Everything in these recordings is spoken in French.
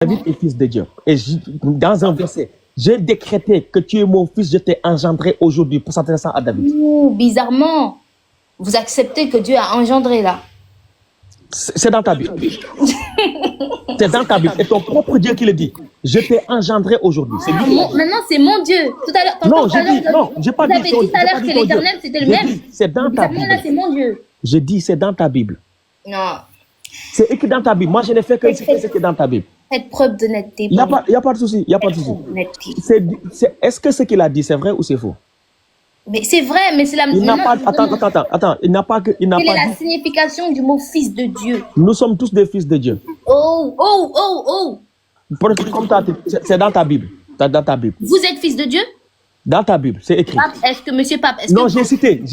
David est fils de Dieu. Et dans un verset, j'ai décrété que tu es mon fils, je t'ai engendré aujourd'hui, pour s'adresser à David. Ouh, bizarrement, vous acceptez que Dieu a engendré là. C'est dans ta Bible. C'est dans ta Bible. Et ton propre Dieu qui le dit. Je t'ai engendré aujourd'hui. C'est lui. Maintenant, c'est mon Dieu. Tout à l'heure, non, j'ai dit, non, j'ai pas dit. Vous avez dit tout à l'heure que l'Éternel, c'était le même. C'est dans ta Bible. Là, c'est mon Dieu. Je dis, c'est dans ta Bible. Non. C'est écrit dans ta Bible. Moi, je n'ai fait que ce qui est dans ta Bible. Faites preuve d'honnêteté. Il n'y a pas de souci. Il n'y a pas de souci. Est-ce que ce qu'il a dit, c'est vrai ou c'est faux? Mais c'est vrai, mais c'est la... Il n'a pas... Attends. Il n'a pas... Quelle est la signification du mot fils de Dieu? Nous sommes tous des fils de Dieu. Oh. C'est dans ta Bible. Dans ta Bible. Vous êtes fils de Dieu? Dans ta Bible, c'est écrit. Pape, est-ce que, monsieur Pape, non, j'ai cité.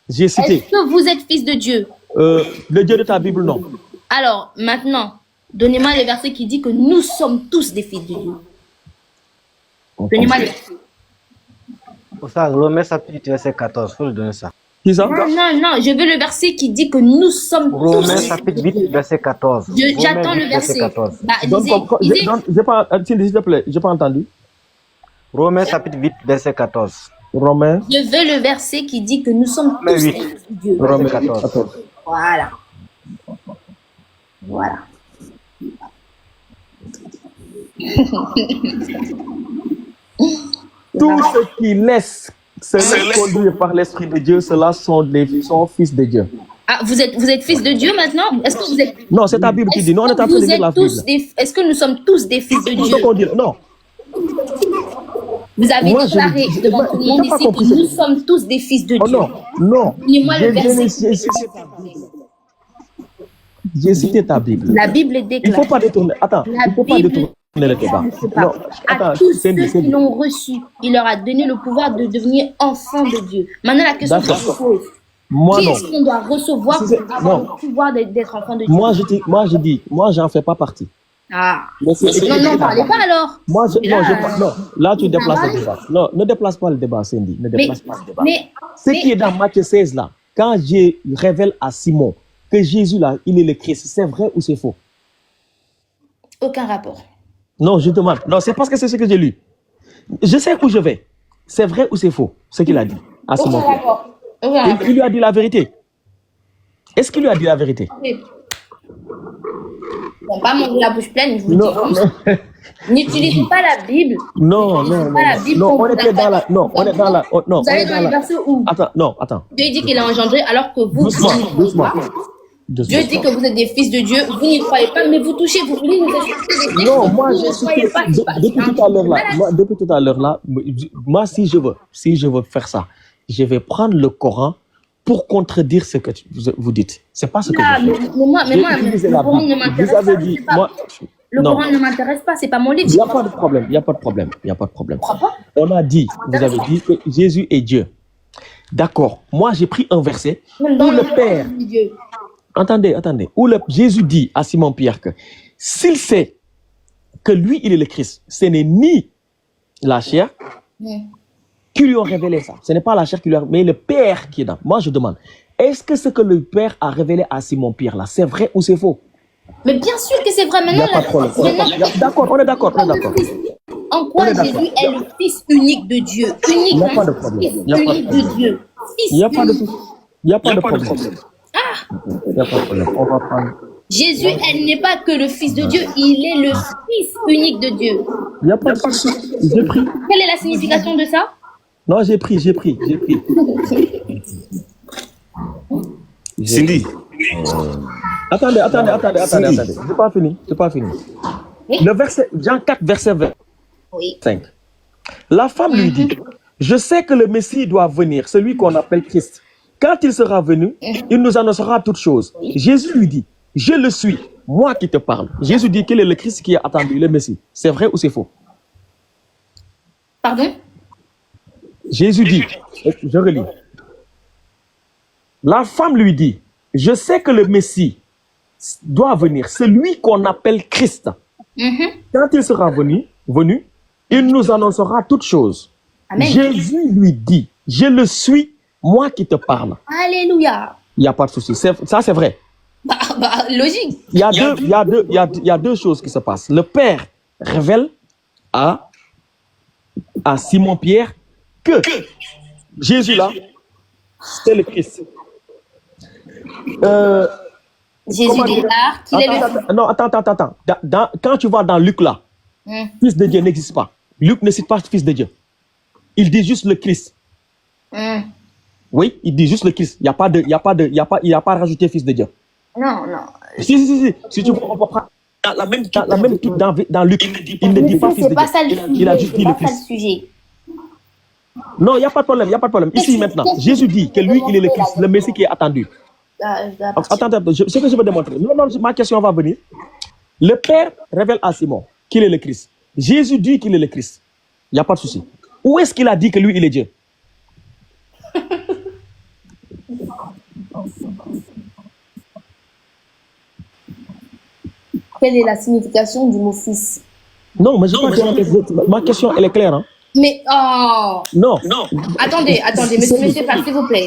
Est-ce que vous êtes fils de Dieu? Le Dieu de ta Bible, non. Alors, maintenant, donnez-moi le verset qui dit que nous sommes tous des fils de Dieu. Donnez-moi le verset. Pour ça, Romains chapitre verset 14, il faut le donner ça. Qui ça? Non, je veux le verset qui dit que nous sommes Romains tous... chapitre 8, verset 14. J'attends le verset. Bah, S'il te plaît, je n'ai pas entendu. Romains chapitre 8, verset 14. Romains. Je veux le verset qui dit que nous sommes tous des fils de Dieu. Romains 14. Voilà. Tous ceux qui laissent se laissent conduire par l'Esprit de Dieu, ceux-là sont fils de Dieu. Ah, vous êtes fils de Dieu maintenant? Est-ce que vous êtes... Non, c'est ta Bible qui dit. Non, on est en train de lire la Bible. Est-ce que nous sommes tous des fils de Dieu? Non. Vous avez déclaré devant tout le monde ici que nous sommes tous des fils de Dieu. Non. Donnez-moi le verset. J'ai cité ta Bible. La Bible est déclarée. Il ne faut pas détourner. Attends, il ne faut pas détourner le débat. Non, à tous ceux qui l'ont reçu, il leur a donné le pouvoir de devenir enfants de Dieu. Maintenant, la question que je pose, qui est-ce qu'on doit recevoir pour avoir le pouvoir d'être enfant de Dieu? Moi, j'en fais pas partie. Ah. Non, parlez pas alors. Non, là, tu déplaces le débat. Non, ne déplace pas le débat, Cindy. Ne déplace pas le débat. Ce qui est dans Matthieu 16, là, quand je révèle à Simon que Jésus, là, il est le Christ, c'est vrai ou c'est faux? Aucun rapport. Non, je demande. Non, c'est parce que c'est ce que j'ai lu. Je sais où je vais. C'est vrai ou c'est faux, ce qu'il a dit à Simon Pierre? Il lui a dit la vérité. Est-ce qu'il lui a dit la vérité? Bon, pas manger la bouche pleine, je vous dis. N'utilisez pas la Bible. Non, on était dans la... Non, on est dans la... Vous allez dans le verset où? Attends. Dieu dit qu'il a engendré alors que vous... Doucement. Dieu dit que vous êtes des fils de Dieu, vous n'y croyez pas, mais vous touchez, vous voulez nous expliquer des non, moi, je suis... Depuis tout à l'heure là, moi, si je veux faire ça, je vais prendre le Coran pour contredire ce que vous dites. C'est pas ce que je fais. Le Coran ne m'intéresse pas. Le Coran ne m'intéresse pas, c'est pas mon livre. Il n'y a pas de problème. On a dit, vous avez dit que Jésus est Dieu. D'accord. Moi, j'ai pris un verset où le Père... Attendez. Où Jésus dit à Simon Pierre que s'il sait que lui, il est le Christ, ce n'est ni la chair qui lui a révélé ça. Ce n'est pas la chair qui lui a révélé, mais le Père qui est dans. Moi, je demande, est-ce que ce que le Père a révélé à Simon Pierre là, c'est vrai ou c'est faux? Mais bien sûr que c'est vrai. Maintenant, il n'y a pas de problème. D'accord, on est d'accord. En quoi Jésus est le Fils unique de Dieu? Unique. Il n'y a pas de problème. Unique de Dieu. Il n'y a pas de problème. Il n'y a pas de problème. On va prendre. Jésus, elle n'est pas que le Fils de Dieu, il est le Fils unique de Dieu. Il n'y a pas de souci. J'ai pris. Quelle est la signification de ça? Non, j'ai pris. Cindy. Attendez. C'est pas fini. Oui? Le verset, Jean 4, verset 25. Oui. La femme lui dit, je sais que le Messie doit venir, celui qu'on appelle Christ. Quand il sera venu, il nous annoncera toutes choses. Jésus lui dit, je le suis, moi qui te parle. Jésus dit qu'il est le Christ qui a attendu, le Messie. C'est vrai ou c'est faux? Pardon? Jésus dit, je relis. La femme lui dit, je sais que le Messie doit venir, celui qu'on appelle Christ. Quand il sera venu, il nous annoncera toutes choses. Amen. Jésus lui dit, je le suis, moi qui te parle. Alléluia. Il n'y a pas de souci. Ça, c'est vrai. Logique. Il y a deux choses qui se passent. Le Père révèle à Simon-Pierre que Jésus là, c'est le Christ. Jésus déclare qu'il est le Fils. Non, attends. Quand tu vas dans Luc là, Fils de Dieu n'existe pas. Luc ne cite pas Fils de Dieu. Il dit juste le Christ. Oui, il dit juste le Christ. Il n'y a pas rajouté Fils de Dieu. Non. Si tu comprends. Dans la même dans Luc, il ne dit pas Fils de Dieu. Il a juste dit le Christ. Non, il n'y a pas de problème. Ici maintenant, Jésus dit que lui, il est le Christ, le Messie qui est attendu. Attends, ce que je veux démontrer. Non, ma question va venir. Le Père révèle à Simon qu'il est le Christ. Jésus dit qu'il est le Christ. Il n'y a pas de souci. Où est-ce qu'il a dit que lui, il est Dieu? Quelle est la signification du mot fils? Non, mais ma question, elle est claire. Hein? Mais, oh! Non. Attendez, monsieur,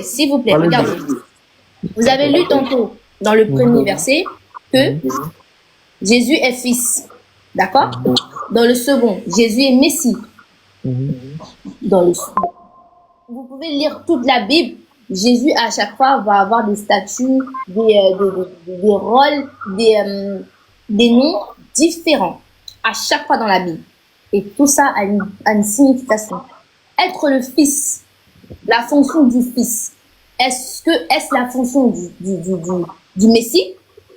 s'il vous plaît, regardez. Vous avez lu tantôt, dans le premier verset, que Jésus est fils. D'accord? Dans le second, Jésus est Messie. Dans le second. Vous pouvez lire toute la Bible. Jésus, à chaque fois, va avoir des statuts, des rôles, des noms différents. À chaque fois dans la Bible. Et tout ça a une signification. Être le fils, la fonction du fils, est-ce la fonction du Messie?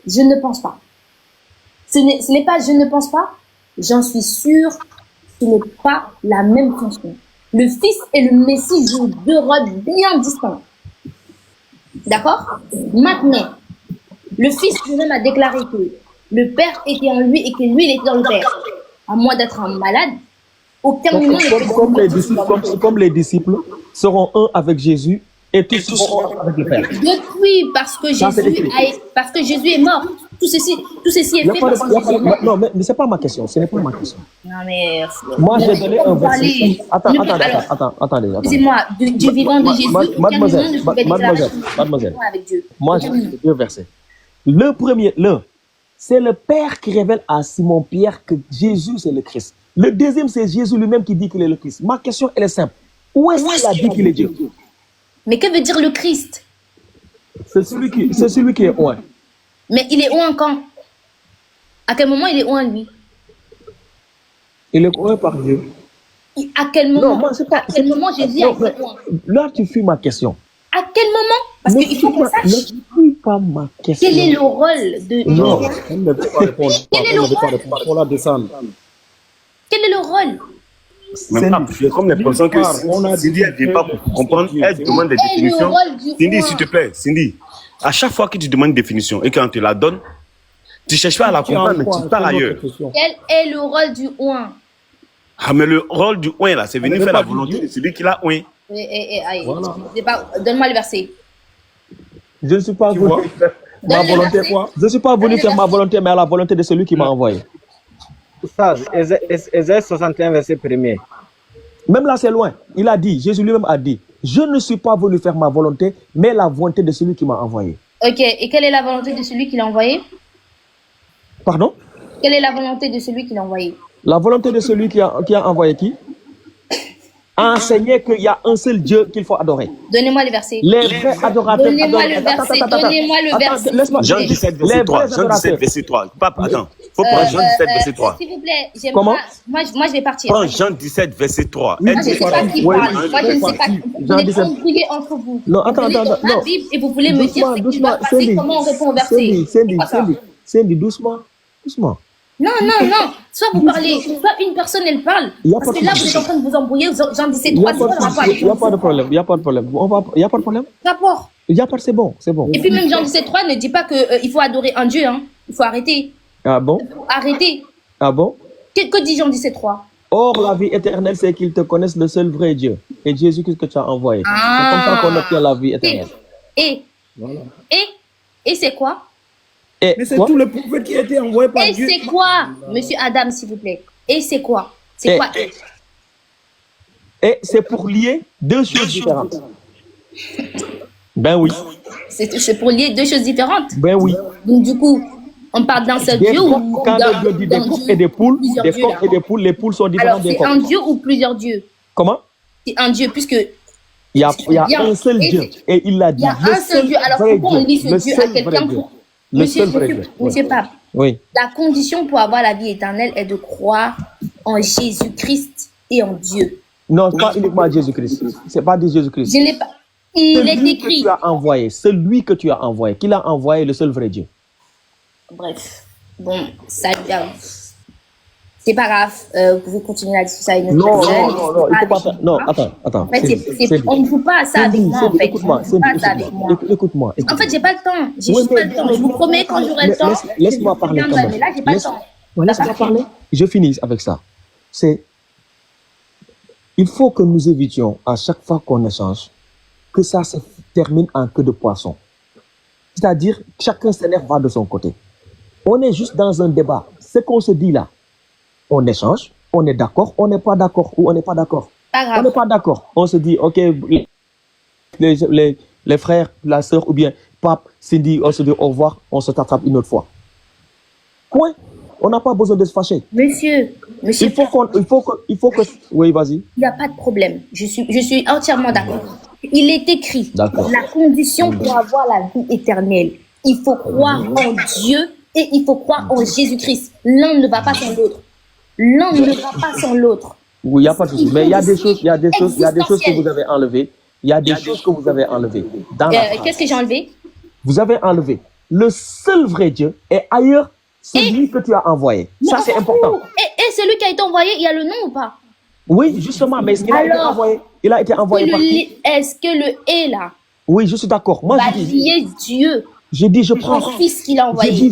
Je ne pense pas. Ce n'est pas je ne pense pas, j'en suis sûre, ce n'est pas la même fonction. Le fils et le Messie jouent deux rôles bien distincts. D'accord? Maintenant, le fils lui-même a déclaré que le Père était en lui et que lui, il était dans le Père. À moins d'être un malade, aucun moment comme les disciples seront un avec Jésus et tous seront un avec le Père. Oui, parce que Jésus est mort. Tout ceci est fait parce que Jésus est mort. Non, mais ce n'est pas ma question. Ce n'est pas ma question. Non, mais... Moi, j'ai donné un verset. Attendez. Excusez-moi, du vivant de Jésus, Mademoiselle, avec Dieu. Moi, j'ai deux versets. Le premier, c'est le Père qui révèle à Simon-Pierre que Jésus, c'est le Christ. Le deuxième, c'est Jésus lui-même qui dit qu'il est le Christ. Ma question, elle est simple. Où est-ce qu'il a dit qu'il est Dieu? Mais que veut dire le Christ? C'est celui qui est oint. Mais il est oint quand? À quel moment il est oint, lui? Il est oint par Dieu. À quel moment? Non, moi, c'est pas... À quel moment Jésus a été oint? Là, tu fuis ma question. À quel moment? Parce qu'il faut qu'on sache. Ne fuis pas ma question. Quel est le rôle de... Non, elle ne peut pas répondre. Quel est le rôle? On la descend. Quel est le rôle? J'ai comme l'impression que Cindy, elle ne vient pas pour comprendre, elle demande des définitions. Cindy, s'il te plaît, Cindy, à chaque fois que tu demandes une définition et qu'on te la donne, tu ne cherches pas à la comprendre, mais tu parles ailleurs. Quel est le rôle du oint? Ah, mais le rôle du oint, là, c'est venir faire la volonté de celui qui l'a oint. Voilà. Donne-moi le verset. Je ne suis pas venu faire ma volonté. Je ne suis pas venu faire ma volonté, mais à la volonté de celui qui m'a envoyé. Ça, Ésaïe 61, verset 1er. Même là, c'est loin. Il a dit, Jésus lui-même a dit, je ne suis pas venu faire ma volonté, mais la volonté de celui qui m'a envoyé. Ok, et quelle est la volonté de celui qui l'a envoyé? Pardon? Quelle est la volonté de celui qui l'a envoyé? La volonté de celui qui a envoyé qui? A enseigné qu'il y a un seul Dieu qu'il faut adorer. Donnez-moi le verset. Les vrais adorateurs. Donnez-moi le verset. Donnez-moi le verset. Jean 17, verset 3. Jean 17, verset 3. Papa, attends. Faut prendre Jean 17, verset 3. S'il vous plaît, Comment? Moi, je vais partir. Prends Jean 17, verset 3. Moi, je ne sais pas qui parle. Moi, je ne sais pas. Vous êtes embrouillés entre vous. Non, attends. La Bible et vous voulez me dire ce qui va passer, comment on répond au verset. Cindy, doucement. Non. Soit vous parlez, soit une personne, elle parle. Parce que là, vous êtes en train de vous embrouiller. Jean 17, 3, il n'y a pas de problème. Il n'y a pas de problème. Rapport. C'est bon. Et puis même Jean 17, 3 ne dit pas qu'il faut adorer un Dieu. Hein. Il faut arrêter. Ah bon? Arrêter. Ah bon? Que dit Jean 17, 3? Or, la vie éternelle, c'est qu'ils te connaissent le seul vrai Dieu. Et Jésus-Christ que tu as envoyé. C'est comme ça qu'on obtient la vie éternelle. Et c'est quoi? Mais c'est tout le prophète qui a été envoyé par Dieu. Et c'est quoi, monsieur Adam, s'il vous plaît? Et c'est quoi? C'est quoi? Et c'est pour lier deux choses différentes. Ben oui. C'est pour lier deux choses différentes. Ben oui. Donc du coup, on parle d'un seul Dieu ou quand Dieu dit des coqs et des poules, les poules sont différentes des coqs. Alors, c'est un Dieu ou plusieurs dieux? Comment? C'est un Dieu, puisque... Il y a un seul Dieu. Et il l'a dit. Il y a un seul Dieu. Alors, pourquoi on lit ce Dieu à quelqu'un pour... Monsieur Pape, oui. La condition pour avoir la vie éternelle est de croire en Jésus-Christ et en Dieu. Non, pas uniquement Jésus-Christ. C'est pas de Jésus-Christ. Je n'ai pas... Il est écrit. Celui que tu as envoyé, qu'il a envoyé, le seul vrai Dieu. Bref, bon, ça, c'est pas grave. Vous pouvez continuer la discussion avec notre Non, il faut pas faire. Non, attends. En fait, on ne joue pas ça avec moi. En fait, écoute-moi. En fait, j'ai pas le temps. Je vous promets, quand j'aurai le temps. Laisse-moi parler. Mais là, j'ai pas le temps. Laisse-moi parler. Je finis avec ça. Il faut que nous évitions à chaque fois qu'on échange que ça se termine en queue de poisson. C'est-à-dire, chacun s'énerve va de son côté. On est juste dans un débat. Ce qu'on se dit là, on échange, on est d'accord, on n'est pas d'accord ou on n'est pas d'accord. On n'est pas d'accord. On se dit, ok, les frères, la sœur ou bien Pape, Cindy, on se dit au revoir, on se rattrape une autre fois. Point. On n'a pas besoin de se fâcher. Monsieur. Il faut que... Oui, vas-y. Il n'y a pas de problème. Je suis entièrement d'accord. Il est écrit, la condition pour avoir la vie éternelle, il faut croire en Dieu et il faut croire en Jésus-Christ. L'un ne va pas sans l'autre. L'un ne va pas sans l'autre. Oui, il n'y a pas de souci. Mais il y a des choses que vous avez enlevées. Il y a des choses que vous avez enlevées. Qu'est-ce que j'ai enlevé? Vous avez enlevé. Le seul vrai Dieu est ailleurs, celui que tu as envoyé. Ça, c'est important. Et celui qui a été envoyé, il y a le nom ou pas? Oui, justement, mais est-ce qu'il a été envoyé? Il a été envoyé par qui? Est-ce que le « est » là? Oui, je suis d'accord. Moi, je dis Dieu. J'ai dit je prends. Son fils qu'il a envoyé. J'ai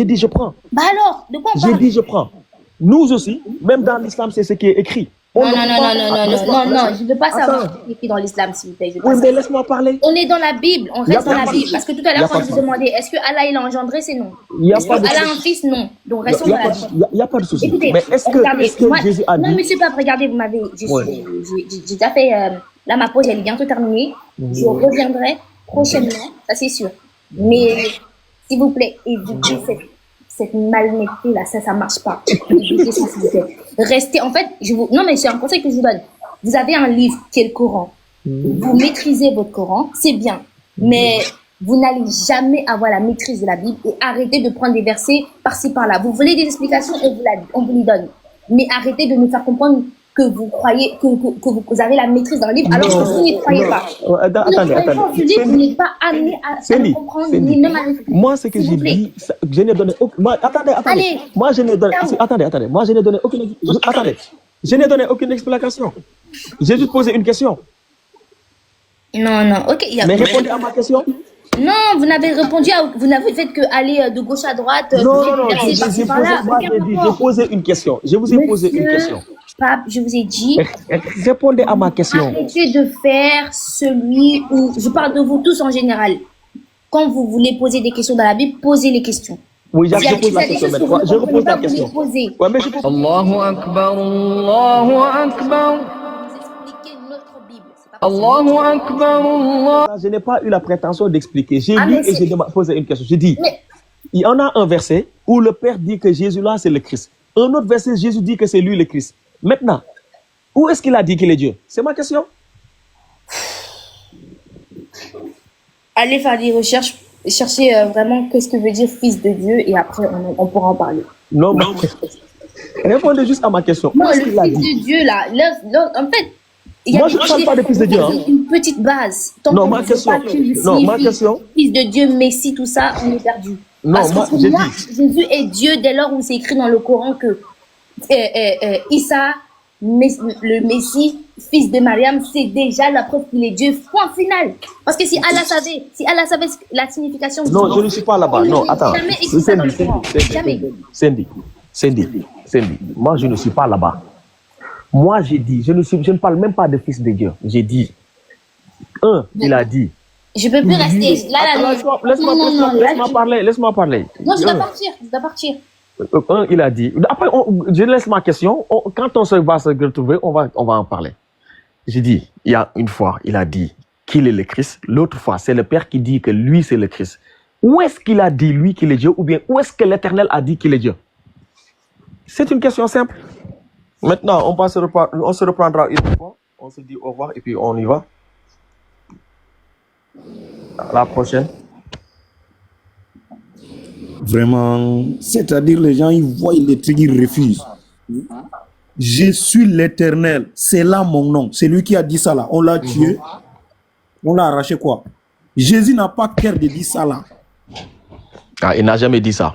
dit je prends. Bah alors, de quoi on parle? J'ai dit je prends. Nous aussi, même dans l'islam, c'est ce qui est écrit. Non, je ne veux pas savoir ce qui est écrit dans l'islam, s'il vous plaît. Oui, mais laisse-moi parler. On est dans la Bible, on reste dans la Bible. Parce que tout à l'heure, quand je vous demandais, est-ce que Allah il a engendré, c'est non. Est-ce que Allah a un fils, non. Donc restons dans la Bible. Il n'y a pas de souci. Écoutez, mais est-ce que Jésus a dit... Non, monsieur Pape, regardez, vous m'avez... J'ai déjà fait... Là, ma pause, elle est bientôt terminée. Je reviendrai prochainement, ça c'est sûr. Mais, s'il vous plaît, évitez cette malhonnêteté là, ça marche pas. Restez, en fait, non mais c'est un conseil que je vous donne. Vous avez un livre qui est le Coran. Vous maîtrisez votre Coran, c'est bien. Mais vous n'allez jamais avoir la maîtrise de la Bible et arrêtez de prendre des versets par-ci par-là. Vous voulez des explications, on vous les donne. Mais arrêtez de nous faire comprendre que vous croyez, que vous avez la maîtrise dans le livre, alors que vous n'y croyez pas. Attendez. Vous n'êtes pas amené à le comprendre, ni même à le... Moi, ce que j'ai dit, je n'ai donné aucune... Attendez. Allez. Moi, je n'ai donné... Attendez. Moi, je n'ai donné aucune... Attendez. Je n'ai donné aucune explication. J'ai juste posé une question. Non, ok. Mais répondez à ma question. Non, vous n'avez répondu vous n'avez fait que aller de gauche à droite. Non, j'ai posé une question. Je vous ai posé une question. Pape, je vous ai dit. Répondez à ma question. Arrêtez de faire celui où. Je parle de vous tous en général. Quand vous voulez poser des questions dans la Bible, posez les questions. Oui, je pose la question maintenant. Je repose la question. Ouais, mais je pose... Allahu Akbar, Allahu Akbar. Allahu Akbar, Allah. Je n'ai pas eu la prétention d'expliquer. J'ai lu et j'ai posé une question. J'ai dit, il y en a un verset où le Père dit que Jésus là, c'est le Christ. Un autre verset, Jésus dit que c'est lui le Christ. Maintenant, où est-ce qu'il a dit qu'il est Dieu? C'est ma question. Allez faire des recherches, chercher vraiment qu'est-ce que veut dire fils de Dieu et après on pourra en parler. Non, mais répondez juste à ma question. Non, le fils de Dieu là, en fait, moi je ne parle pas de fils de Dieu. Une petite base. Non, ma question. Fils de Dieu, Messie, tout ça, on est perdu. Non, moi j'ai dit. Jésus est Dieu dès lors où c'est écrit dans le Coran que Issa, le Messie, fils de Mariam, c'est déjà la preuve qu'il est Dieu. Point final. Parce que si Allah savait la signification du non, je ne suis pas là-bas. Non, attends. Cindy. Moi, je ne suis pas là-bas. Moi, j'ai dit, je ne parle même pas de fils de Dieu. J'ai dit, il a dit. Je peux plus rester. Laisse-moi parler. Non, je dois partir. Il a dit. Après, je laisse ma question. Quand on va se retrouver, on va en parler. J'ai dit, il y a une fois, il a dit qu'il est le Christ. L'autre fois, c'est le Père qui dit que lui, c'est le Christ. Où est-ce qu'il a dit, lui, qu'il est Dieu? Ou bien, où est-ce que l'Éternel a dit qu'il est Dieu? C'est une question simple. Maintenant, on se reprendra une fois. On se dit au revoir et puis on y va. À la prochaine. Vraiment, c'est-à-dire les gens, ils voient les trucs, ils refusent. Je suis l'Éternel, c'est là mon nom. C'est lui qui a dit ça là. On l'a tué, on l'a arraché quoi. Jésus n'a pas cœur de dire ça là. Ah, il n'a jamais dit ça.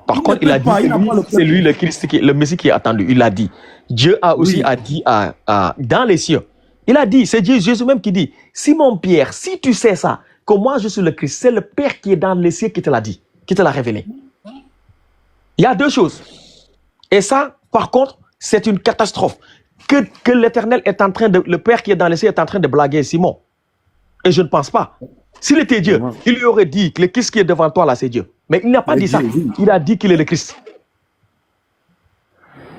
Par contre, il a dit que c'est lui le Christ, le Messie qui est attendu. Il a dit. Dieu a aussi dit dans les cieux. Il a dit, c'est Dieu, Jésus même qui dit, Simon Pierre, si tu sais ça, que moi je suis le Christ, c'est le Père qui est dans les cieux qui te l'a dit, qui te l'a révélé. Il y a deux choses. Et ça, par contre, c'est une catastrophe. Que l'Éternel est en train de, le Père qui est dans les cieux est en train de blaguer Simon. Et je ne pense pas. S'il était Dieu, il lui aurait dit que le Christ qui est devant toi là, c'est Dieu. Mais il n'a pas dit ça. Il a dit qu'il est le Christ.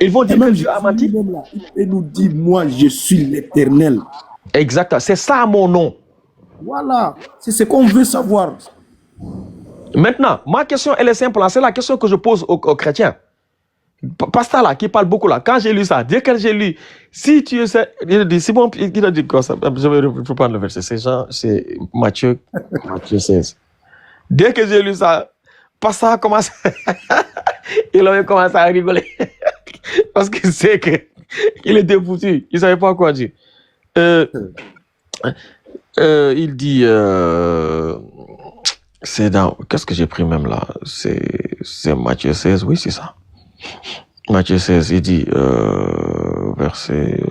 Ils vont dire que Dieu a menti. Il nous dit, moi, je suis l'Éternel. Exact. C'est ça mon nom. Voilà. C'est ce qu'on veut savoir. Maintenant, ma question, elle est simple. C'est la question que je pose aux chrétiens. Pasteur là, qui parle beaucoup là, quand j'ai lu ça, dès que j'ai lu, si tu sais, il a dit, c'est bon, il a dit quoi ça? Je vais reprendre le verset. C'est Matthieu 16. Dès que j'ai lu ça, Pasteur a commencé, il avait commencé à rigoler. Parce qu'il sait qu'il était foutu. Il ne savait pas quoi dire. Il dit, c'est dans, qu'est-ce que j'ai pris même là? C'est Matthieu 16, oui, c'est ça. Matthieu 16, il dit, verset...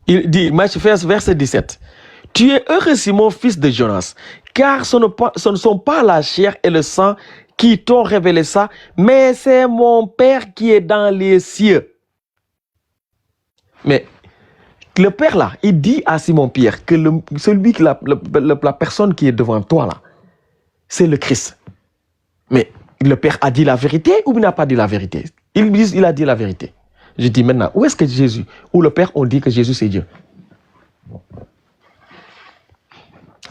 Il dit, Matthieu 16, verset 17. Tu es heureux, Simon, fils de Jonas, car ce ne sont pas la chair et le sang qui t'ont révélé ça, mais c'est mon Père qui est dans les cieux. Mais le Père là, il dit à Simon-Pierre que la personne qui est devant toi là, c'est le Christ. Mais le Père a dit la vérité ou il n'a pas dit la vérité? Il a dit la vérité. Je dis maintenant, où est-ce que Jésus, ou le Père ont dit que Jésus c'est Dieu?